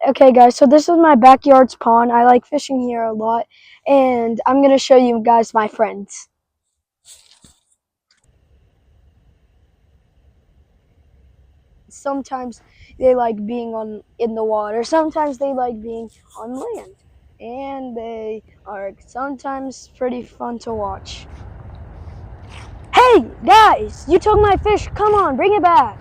Okay, guys, so this is my backyard's pond. I like fishing here a lot, and I'm going to show you guys my friends. Sometimes they like being on in the water. Sometimes they like being on land. And they are sometimes pretty fun to watch. Hey, guys, you took my fish. Come on, bring it back.